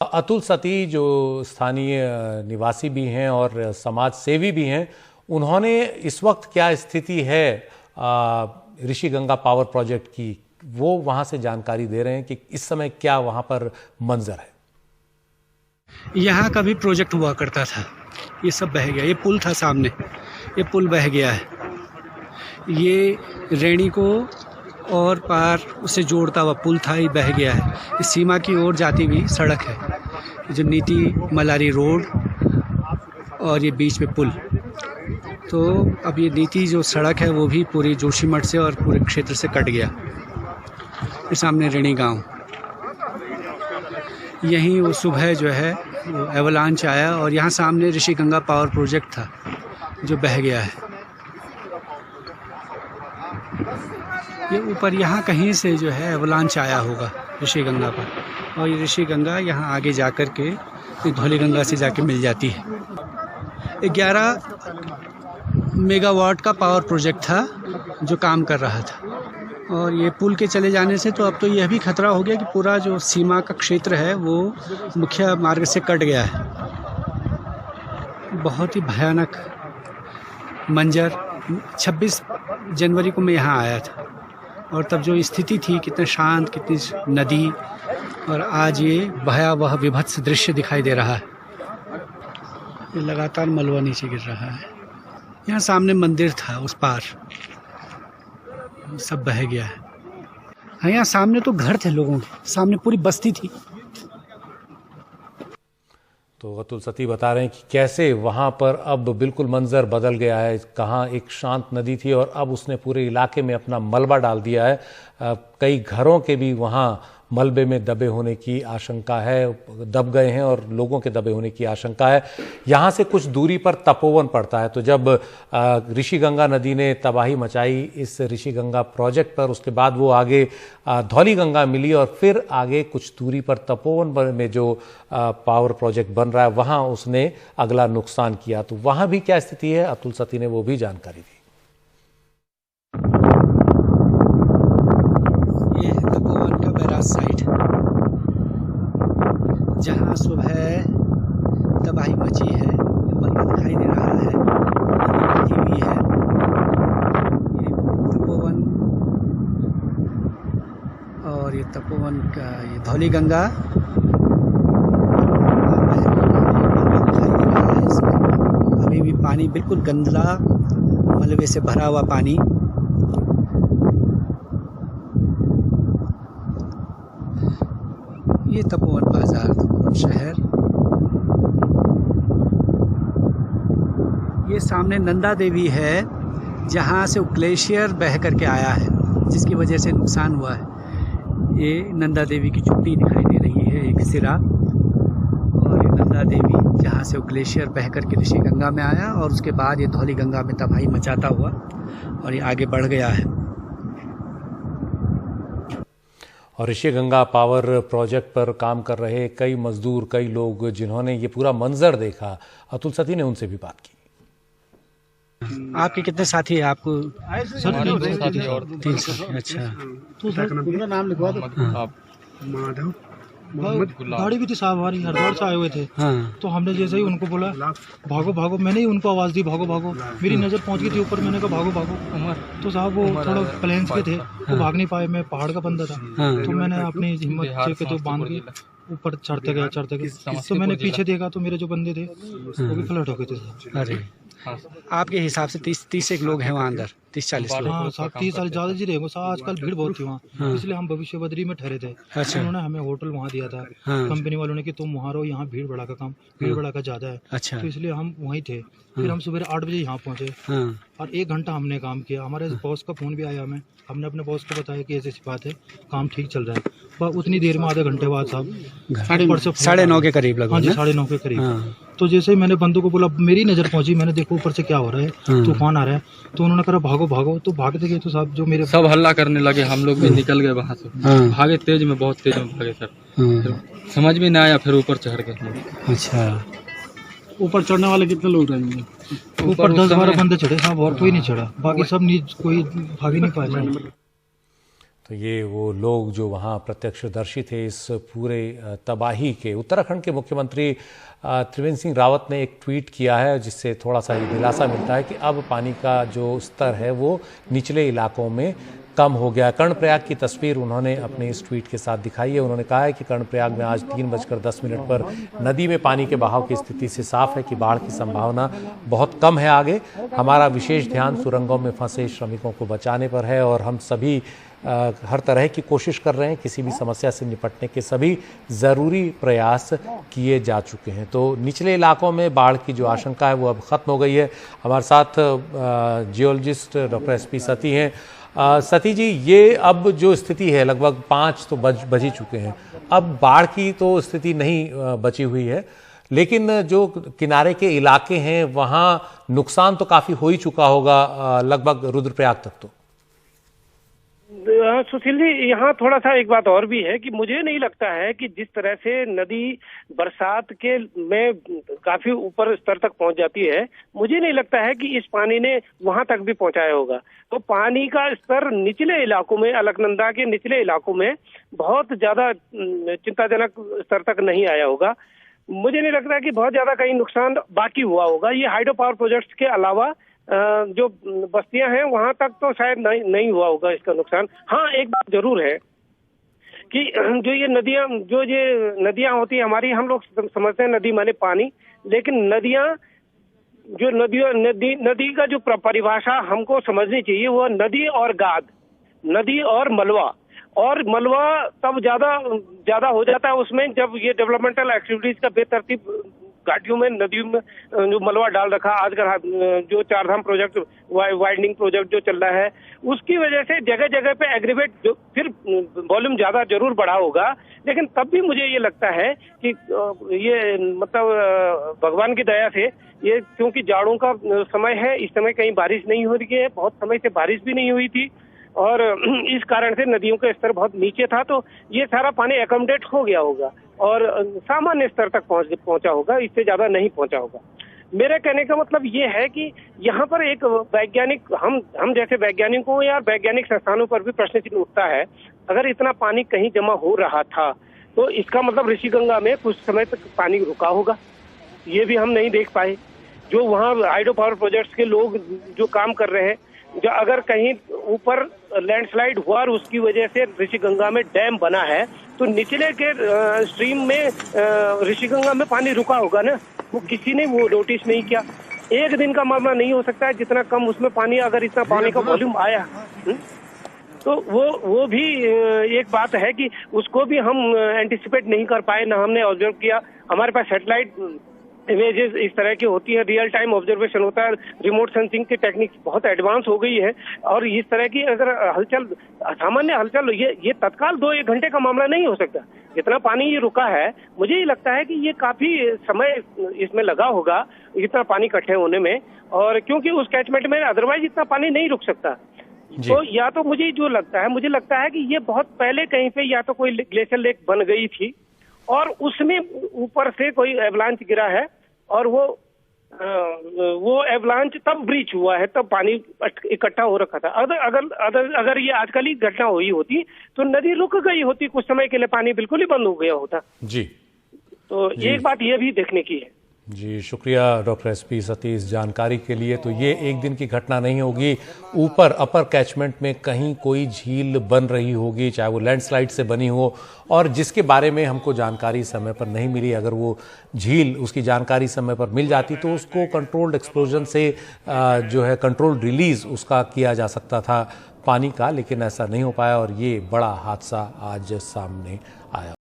अतुल सती जो स्थानीय निवासी भी हैं और समाज सेवी भी हैं, उन्होंने इस वक्त क्या स्थिति है ऋषि गंगा पावर प्रोजेक्ट की, वो वहां से जानकारी दे रहे हैं कि इस समय क्या वहां पर मंजर है। यहाँ का भी प्रोजेक्ट हुआ करता था, ये सब बह गया। ये पुल था सामने, ये पुल बह गया है। ये रेणी को और पार उसे जोड़ता हुआ पुल था, ये बह गया है। इस सीमा की ओर जाती हुई सड़क है, जो नीति मलारी रोड और ये बीच में पुल। तो अब ये नीति जो सड़क है वो भी पूरी जोशीमठ से और पूरे क्षेत्र से कट गया। ये सामने रेणी गांव, यहीं वो सुबह जो है वो एवलांच आया और यहाँ सामने ऋषि गंगा पावर प्रोजेक्ट था जो बह गया है। ये ऊपर यहाँ कहीं से जो है एवलांच आया होगा ऋषि गंगा पर, और ये ऋषि गंगा यहाँ आगे जाकर के धौली गंगा से जाके मिल जाती है। 11 मेगावाट का पावर प्रोजेक्ट था जो काम कर रहा था, और ये पुल के चले जाने से तो अब तो यह भी खतरा हो गया कि पूरा जो सीमा का क्षेत्र है वो मुख्य मार्ग से कट गया है। बहुत ही भयानक मंजर। 26 जनवरी को मैं यहाँ आया था और तब जो स्थिति थी, कितने शांत, कितनी नदी, और आज ये भयावह विभत्स दृश्य दिखाई दे रहा है। ये लगातार मलबा नीचे गिर रहा है। यहाँ सामने मंदिर था, उस पार सब बह गया है। हाँ, यहाँ सामने तो घर थे लोगों के, सामने पूरी बस्ती थी। तो अतुल सती बता रहे हैं कि कैसे वहाँ पर अब बिल्कुल मंजर बदल गया है। कहाँ एक शांत नदी थी और अब उसने पूरे इलाके में अपना मलबा डाल दिया है। कई घरों के भी वहाँ मलबे में दबे होने की आशंका है, दब गए हैं और लोगों के दबे होने की आशंका है। यहाँ से कुछ दूरी पर तपोवन पड़ता है, तो जब ऋषि गंगा नदी ने तबाही मचाई इस ऋषि गंगा प्रोजेक्ट पर, उसके बाद वो आगे धौली गंगा मिली और फिर आगे कुछ दूरी पर तपोवन में जो पावर प्रोजेक्ट बन रहा है वहाँ उसने अगला नुकसान किया। तो वहाँ भी क्या स्थिति है, अतुल सती ने वो भी जानकारी दी। साइड जहाँ सुबह तबाही मची है, मलबा दिखाई दे रहा है, नदी भी है। ये तपोवन और ये तपोवन का ये धौली गंगा दिखाई दे रहा है। इसमें अभी भी पानी बिल्कुल गंदला, मलबे से भरा हुआ पानी। ये तपोवन बाजार, तपोवन शहर। ये सामने नंदा देवी है, जहाँ से ग्लेशियर बह करके आया है, जिसकी वजह से नुकसान हुआ है। ये नंदा देवी की चोटी दिखाई दे रही है, एक सिरा, और ये नंदा देवी जहाँ से ग्लेशियर बह करके ऋषि गंगा में आया और उसके बाद ये धौली गंगा में तबाही मचाता हुआ और ये आगे बढ़ गया है। और ऋषि गंगा पावर प्रोजेक्ट पर काम कर रहे कई मजदूर, कई लोग जिन्होंने ये पूरा मंजर देखा, अतुल सती ने उनसे भी बात की। आपके कितने साथी हैं? आपको सर 3 साथी। अच्छा, तो सर पूरा नाम लिखवा दो। माधव गाड़ी भी थी साहब, हमारी हरिद्वार से आए हुए थे। हाँ। तो हमने जैसे ही उनको बोला भागो भागो, मैंने ही उनको आवाज़ दी भागो भागो। मेरी नज़र पहुंच गई थी ऊपर, मैंने कहा भागो भागो। तो साहब वो थोड़ा प्लेन्स के थे, वो भाग नहीं पाए। मैं पहाड़ का बंदा था, तो मैंने अपनी हिम्मत से तो बांध के ऊपर चढ़ते गए। तो मैंने पीछे देखा तो मेरे जो बंदे थे वो भी फ्लड हो गए थे। अरे, आपके हिसाब से 30 एक लोग हैं वहाँ अंदर, 30-40 लोग? हाँ साहब, 30 साल ज़्यादा जी रहेंगे साहब। आजकल भीड़ बहुत थी वहाँ, इसलिए हम भविष्य बद्री में ठहरे थे। अच्छा। उन्होंने हमें होटल वहाँ दिया था, कंपनी वालों ने, कि तुम वहाँ रहो, यहाँ भीड़ भड़का कम, भीड़ भड़का ज़्यादा है। अच्छा। तो इसलिए हम वहीं थे। फिर हम सुबह 8 बजे यहाँ पहुँचे और 1 घंटा हमने काम किया। हमारे बॉस का फ़ोन भी आया हमें, हमने अपने बॉस को बताया कि ऐसी बात है, काम ठीक चल रहा है। बस उतनी देर में आधे घंटे बाद साहब 9:30 के करीब लगभग। हाँ जी, 9:30 के करीब। तो जैसे ही मैंने बंदों को बोला, मेरी नज़र पहुंची, मैंने देखो ऊपर से क्या हो रहा है, तूफान आ रहा है। तो उन्होंने कहा भागो भागो। तो भागते गए तो साहब जो मेरे सब हल्ला करने लगे, हम लोग भी निकल गए वहाँ से। भागे तेज में, बहुत तेज में भागे सर। समझ में नहीं आया, फिर ऊपर चढ़ गए। अच्छा, ऊपर चढ़ने वाले कितने लोग रहेंगे? ऊपर 10-12 बंदे चढ़े साहब, और कोई नहीं चढ़ा। बाकी सब कोई भाग ही नहीं पाया। तो ये वो लोग जो वहाँ प्रत्यक्षदर्शी थे इस पूरे तबाही के। उत्तराखंड के मुख्यमंत्री त्रिवेंद्र सिंह रावत ने एक ट्वीट किया है जिससे थोड़ा सा ये दिलासा मिलता है कि अब पानी का जो स्तर है वो निचले इलाकों में कम हो गया। कर्णप्रयाग की तस्वीर उन्होंने अपने इस ट्वीट के साथ दिखाई है। उन्होंने कहा है कि कर्णप्रयाग में आज 3:10 पर नदी में पानी के बहाव की स्थिति से साफ है कि बाढ़ की संभावना बहुत कम है। आगे हमारा विशेष ध्यान सुरंगों में फंसे श्रमिकों को बचाने पर है और हम सभी हर तरह की कोशिश कर रहे हैं। किसी भी समस्या से निपटने के सभी ज़रूरी प्रयास किए जा चुके हैं। तो निचले इलाकों में बाढ़ की जो आशंका है वो अब ख़त्म हो गई है। हमारे साथ जियोलॉजिस्ट डॉक्टर SP सती हैं। सती जी, ये अब जो स्थिति है लगभग 5 तो बज ही चुके हैं। अब बाढ़ की तो स्थिति नहीं बची हुई है, लेकिन जो किनारे के इलाके हैं वहाँ नुकसान तो काफ़ी हो ही चुका होगा, लगभग रुद्रप्रयाग तक तो। सुशील जी, यहाँ थोड़ा सा एक बात और भी है कि मुझे नहीं लगता है कि जिस तरह से नदी बरसात के में काफी ऊपर स्तर तक पहुंच जाती है, मुझे नहीं लगता है कि इस पानी ने वहां तक भी पहुंचाया होगा। तो पानी का स्तर निचले इलाकों में, अलकनंदा के निचले इलाकों में बहुत ज्यादा चिंताजनक स्तर तक नहीं आया होगा। मुझे नहीं लगता कि बहुत ज्यादा कहीं नुकसान बाकी हुआ होगा। ये हाइड्रो पावर प्रोजेक्ट्स के अलावा जो बस्तियां हैं वहां तक तो शायद नहीं हुआ होगा इसका नुकसान। हाँ, एक बात जरूर है कि जो ये नदियां होती है हमारी, हम लोग समझते हैं नदी माने पानी, लेकिन नदी का जो परिभाषा हमको समझनी चाहिए वो नदी और गाद, नदी और मलबा। और मलबा तब ज्यादा हो जाता है उसमें जब ये डेवलपमेंटल एक्टिविटीज का बेतरतीब घाटियों में, नदियों में जो मलबा डाल रखा, आजकल जो चारधाम प्रोजेक्ट, वाइडनिंग प्रोजेक्ट जो चल रहा है, उसकी वजह से जगह जगह पे एग्रीवेट जो फिर वॉल्यूम ज्यादा जरूर बढ़ा होगा। लेकिन तब भी मुझे ये लगता है कि ये मतलब भगवान की दया से ये, क्योंकि जाड़ों का समय है, इस समय कहीं बारिश नहीं हो रही है, बहुत समय से बारिश भी नहीं हुई थी और इस कारण से नदियों का स्तर बहुत नीचे था, तो ये सारा पानी एकोमोडेट हो गया होगा और सामान्य स्तर तक पहुंचा होगा, इससे ज्यादा नहीं पहुंचा होगा। मेरे कहने का मतलब ये है कि यहाँ पर एक वैज्ञानिक, हम जैसे वैज्ञानिकों या वैज्ञानिक संस्थानों पर भी प्रश्न चिन्ह उठता है। अगर इतना पानी कहीं जमा हो रहा था तो इसका मतलब ऋषिगंगा में कुछ समय तक पानी रुका होगा, ये भी हम नहीं देख पाए। जो वहाँ हाइड्रो पावर प्रोजेक्ट्स के लोग जो काम कर रहे हैं, जो अगर कहीं ऊपर लैंडस्लाइड हुआ और उसकी वजह से ऋषिगंगा में डैम बना है तो निचले के स्ट्रीम में ऋषिगंगा में पानी रुका होगा ना, वो किसी ने वो नोटिस नहीं किया। एक दिन का मामला नहीं हो सकता है जितना कम उसमें पानी, अगर इतना पानी का वॉल्यूम आया तो वो भी एक बात है कि उसको भी हम एंटिसिपेट नहीं कर पाए, ना हमने ऑब्जर्व किया। हमारे पास सैटेलाइट इमेजेस इस तरह की होती है, रियल टाइम ऑब्जर्वेशन होता है, रिमोट सेंसिंग की टेक्निक बहुत एडवांस हो गई है और इस तरह की अगर हलचल, सामान्य हलचल, ये तत्काल 2-1 घंटे का मामला नहीं हो सकता। जितना पानी ये रुका है, मुझे ये लगता है कि ये काफी समय इसमें लगा होगा इतना पानी इकट्ठे होने में, और क्योंकि उस कैचमेंट में अदरवाइज इतना पानी नहीं रुक सकता। तो या तो मुझे लगता है कि ये बहुत पहले कहीं पे या तो कोई ग्लेशियर लेक बन गई थी और उसमें ऊपर से कोई एवलांच गिरा है और वो एवलांच तब ब्रीच हुआ है, तब पानी इकट्ठा हो रखा था। अगर ये आजकल ही घटना हुई होती तो नदी रुक गई होती, कुछ समय के लिए पानी बिल्कुल ही बंद हो गया होता जी। तो एक बात ये भी देखने की है जी। शुक्रिया डॉक्टर SP सती इस जानकारी के लिए। तो ये एक दिन की घटना नहीं होगी, ऊपर अपर कैचमेंट में कहीं कोई झील बन रही होगी, चाहे वो लैंडस्लाइड से बनी हो, और जिसके बारे में हमको जानकारी समय पर नहीं मिली। अगर वो झील, उसकी जानकारी समय पर मिल जाती तो उसको कंट्रोल्ड एक्सप्लोजन से जो है कंट्रोल्ड रिलीज उसका किया जा सकता था पानी का, लेकिन ऐसा नहीं हो पाया और ये बड़ा हादसा आज सामने आया।